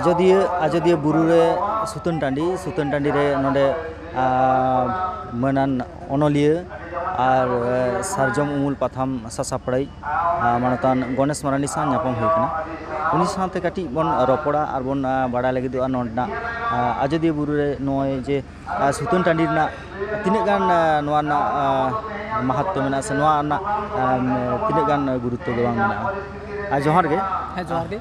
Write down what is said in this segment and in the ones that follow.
Ajodiya buru re Sutan Tandi re nonde manan onolia ar sarjom umul patham sasaprai manatan Ganesh Marandi san nyapam hoy kana uni sante kati bon ropoda ar bon bada lagi do nondna Ajodiya buru re noy je Sutan Tandi na tinak gan noa na mahatto mena se noa na tinak gan gurutto do bang mena johar ge johar ge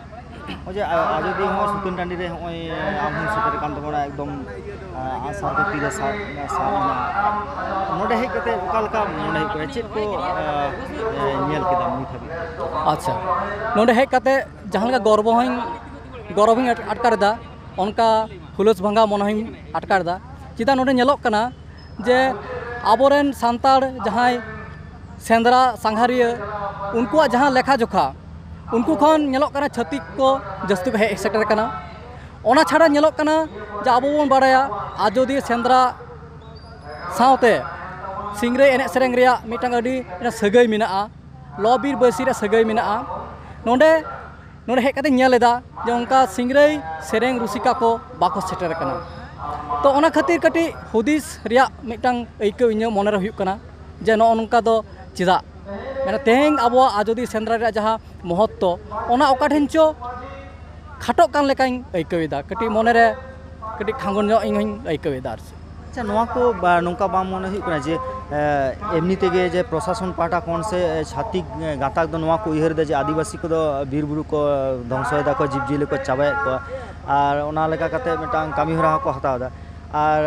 oje Ajodiya ho Sutan Tandi re hoy am hon seter kan tabona ekdom asar ko tira sa node hej kate okalka node hej kore chet ko nyel keda mui thabi अच्छा नोडे hedge कते जहाँ लगा गौरव अटकार दा उनका hulls भंगा मन अटकार दा चिदा नोडे नेलोक कना जे आबोरेन सांतार जहाँ सेंद्रा सांघारिया उनको जहाँ लेखा जोखा उनको खन नेलोक कना छतिक को जस्तु को हेज सेटर कना ओना छाड़ा नेलोक कना जे आबो बोन बाड़ाया आजोदिया सेंद्रा सावते सिंगरे एने सेरेंग रिया मिटांग अडी सगै मेनाआ लॉबीर बसीर सगै मेनाआ नोडे हेज कते नेलेदा जे उनका सिंगरे सेरेंग रुसिका को बाको सेटर कना तो ओना खातिर कटी हुदिस रिया मिटांग ऐको इᱧ मोनेरे हुयुक कना जे नो नोंका दो चिदा मेना तेहें आबो आजोदिया सेंद्रा रिया जहाँ महत्व ओना ओका ठेन चो खाटो कान लेकाኝ ऐकोएदा कटी मोनेरे कटी खांगन जो इᱧ ऐकोएदा अच्छा नोआ को नोंका बाम मने हुयुक कना जे एमनी तेगे जे प्रशासन पाटा कोन से छातिक गाताक दो नोआ को उयहर दे जे आदिवासी को दो बीर बुरु को ध्वंसयदा को जीवजियली को चाबाय को आर ओना लेका कते मिटांग कामी हरा को हतावदा आर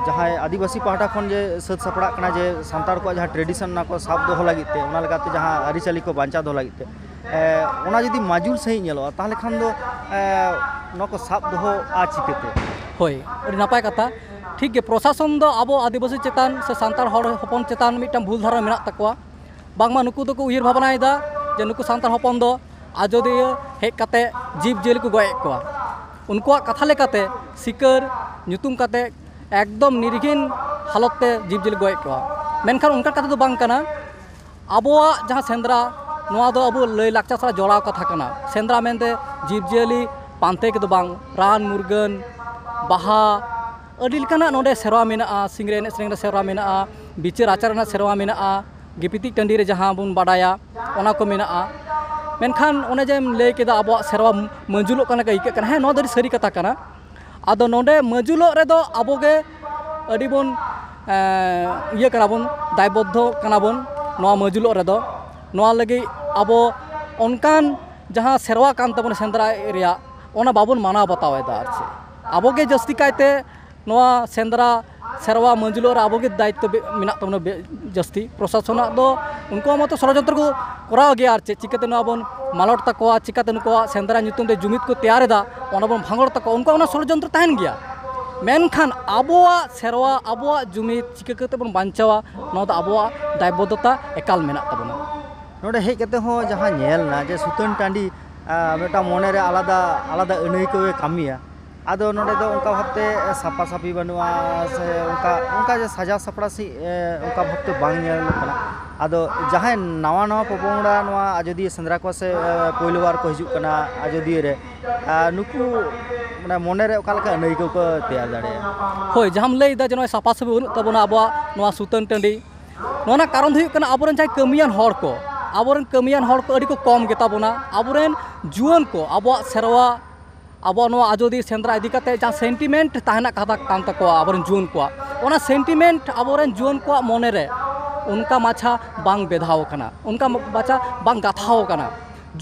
जहाँ आदिवासी पाटा खन जे सत सपड़ा कना जे सांतार को जहाँ ट्रेडिशन ना को साब दो लागिते ओना लेकाते जहाँ आरिचाली को बांचा दो लागिते ओना जदि माजुल सही नेलो ताहले खान दो नको साब दो आ चिकेते होय अरि नापाय कथा ठीक है प्रशासन दो आबो आदिवासी चेतान से सांतार हर हपन चेतान मिटांग भूल धारा मेना तकवा बांगमा नुकु दो को उयहर भावनायदा जे नुकु सांतार हपन दो आजोदिया हेज कते जीव जियली को गए को उनको कथा लेकाते सिकर ᱧᱩᱛᱩᱢ कते एकदम निरीघिन हालत ते जीव जियली गए को मेनखान उनका कथा दो बांग कना आबोआ जहाँ सेंद्रा नोआ दो अबो लय लाक्चा सारा जोड़ाव कथा कना सेंद्रा मेनते जीव जियली पांते के दो बांग रान मुरगन बाहा अडी लेकाना नोडे सेरवा मेनाआ सिंगरे एने सेरेंग सेरवा मेनाआ बिचार आचार ना सेरवा मेनाआ गिपिति टंडी रे जहाँ बुन बाडाया ओना को मेनाआ मेनखान ओने जेम लय केदा आबो सेरवा मंजुलो कना कई कना हे नो दरी सरी कथा कना आदो नोडे मजुलो रे दो आबोगे अडी बुन इया कना बुन दायबद्ध कना बुन नो मजुलो रे दो नो लगी आबो ओनकान जहाँ सेरवा कान तबन सेंद्रा एरिया ओना बाबुन माना बतावेदा आरसे आबोगे जस्ती कायते नोआ सेंद्रा सेरवा मंजुलो रे आबोगे दायित्व मेना तबन जस्ती प्रशासन दो उनको मतो षड़यंत्र को कराव गया आरचे चिकाते नो आबन मालट तकवा चिकाते नुको सेंद्रा ᱧᱩᱛᱩᱢ ते जुमित को तैयारेदा ओना बन भांगड़ तक उनको ओना षड़यंत्र तहन गया मेनखान आबोआ सेरवा आबोआ जुमित चिकाते बन बांचावा नो द आबोआ दायबद्धता एकाल मेना तबना नोडे हेज कते हो जहाँ नेल ना जे सुतन टांडी मेटा मोने रे आलादा आलादा अनई को कामिया आदो नोडे दो उनका भाबते सापा सापी बनुआ से उनका जे सजा सपड़ा सी उनका भाबते बांग नेल कना आदो जहाँ नवा नवा पपोंगड़ा नवा आजोदिया सेंद्रा को से पहिलो बार को हिजुक कना आजोदिया रे नुकु माने मोने रे ओका लेका अनई को तैयार दाड़े होय जहाँ लैदा जे सापा सापी बनु तबना आबोआ नवा सुतन टांडी नोना कारण हुयुक कना आबोरेन जाय कमियान हर को आबोरेन कमियान हर को अडी को कम गेता बोना आबोरेन जुआन को आबोआ सेरवा अब आजोदिया सेंद्रा इदी कते जहाँ सेंटिमेंट तहना कथा कान तको आबोरेन जुआन को ओना सेंटिमेंट आबोरेन जुआन को मोने रे उनका माछा बांग बेधाव कना उनका माछा बांग गाथाव कना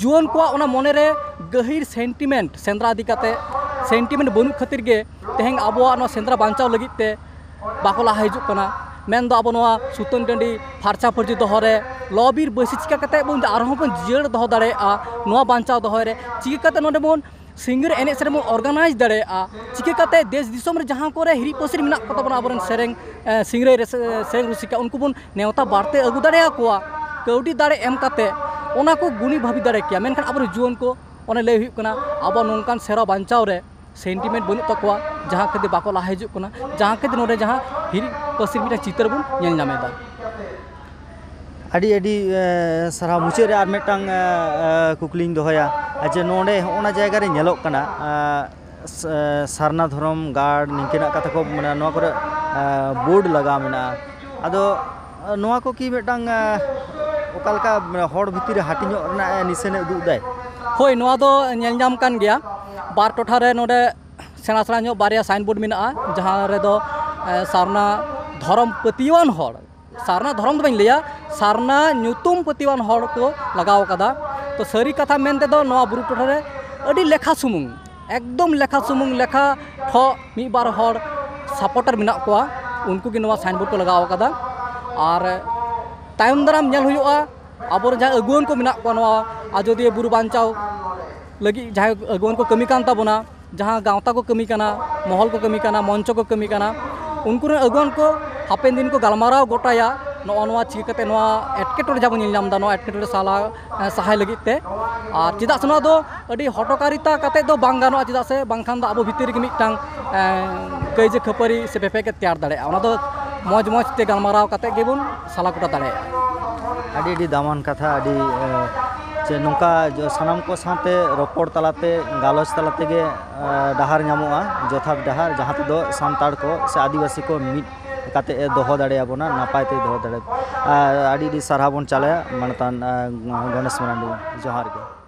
जुआन को ओना मोने रे गहिर सेंटिमेंट सेंद्रा इदी कते सेंटिमेंट बनु खातिर गे तेहें आबोआ नो सेंद्रा बांचाव लगित ते बाको ला हिजुक कना मेन दो आबो नोआ सुतन टंडी फारचा फरजी दोहरे लॉबीर बसी चिका कते बन आरहों बन जियर दोह दाड़ेआ नोआ बांचाव दोहरे चिका कते नोडे बन सिंगर एने सेरेंग ऑर्गेनाइज दाड़ेआ चिका कते देश दिसोम रे जहाँ को हिरी पसिर मेना को तबन आबोरेन सेरेंग सिंगरे सेरेंग रुसिका उनको बन नेवता बारते अगु दाड़ेआ कोआ कौडी दाड़े एम कते ओना को गुणी भाभी दाड़े किया मेनखान आबोरेन जुआन को ओने लय हुयुक कना आबो नोंकान सेरा बांचाव रे सेंटिमेंट बनु तकवा जहाँ कदे बाको ला हिजुक कना जहाँ कदे नोडे जहाँ हिरी पसिर मिटा चित्र बन नेल नामेदा अड़ी अड़ी सारा मुचे रे आर मेटांग कुकलिंग दोहया जे नोडे होना जायगा रे नेलोक कना सारना धर्म गार्ड निंकिना कथा को माने नोआ करे बोर्ड लगा मेना आदो नोआ को की मिटांग ओकालका हर भितर हाटिनो रना निसेने उदुग दाय हई नोआ दो नेल नाम कान गया बार टोठा रे नोडे सेना सेना ᱧᱚᱜ बारिया साइन बोर्ड मेना जहां रे दो सारना धर्म पतिवान हर सारना धर्म दो लिया सारना ᱧᱩᱛᱩᱢ पतिवान हर को लगाव कदा तो सारी कथा मेनते दो नोआ बुरु टोठा रे अडी लेखा सुमुंग एकदम लेखा सुमुंग लेखा ठो मी बार हर सपोर्टर मेना कोआ उनको की नोआ साइन बोर्ड को लगाव कदा और तायम दाराम नेल हुयुआ आबोर जहां अगुवन को मेना कोआ नोआ आजोदिया बुरु बांचाव लगी जहां अगुवन को कमी कान ताबोना जहां गांवता को कमी काना महल को कमी काना मंच को कमी काना उनको अगुवन को हापेन दिन को गलमाराव गोटाया नोआ चिकाते नोआ एटकेटोरे जाबो नेल नाम दा नोआ एटकेटोरे साला सहाय लगिते और चिदा से नोआ दो अडी हटकारिता काते दो बांग गानोआ चिदा से बांखान दा आबो भितर के मिटांग कइजे खपरी से पेपे के तैयार दाड़े ओना दो मौज मौज ते गलमाराव काते गेबुन साला कोटा दाड़े आडी आडी दामान कथा आडी जे नोंका जो सानाम को साथे रोपड़ तलाते गालोच तलाते गे डाहार नामोआ जथात डाहार जहां ते दो सानताड़ को से आदिवासी को मिट काते दोहो दाड़े आबोना नापाय ते दोहो दाड़े आडी आडी सारहा बोन चाले मानतान गणेश मरांडी जोहार के।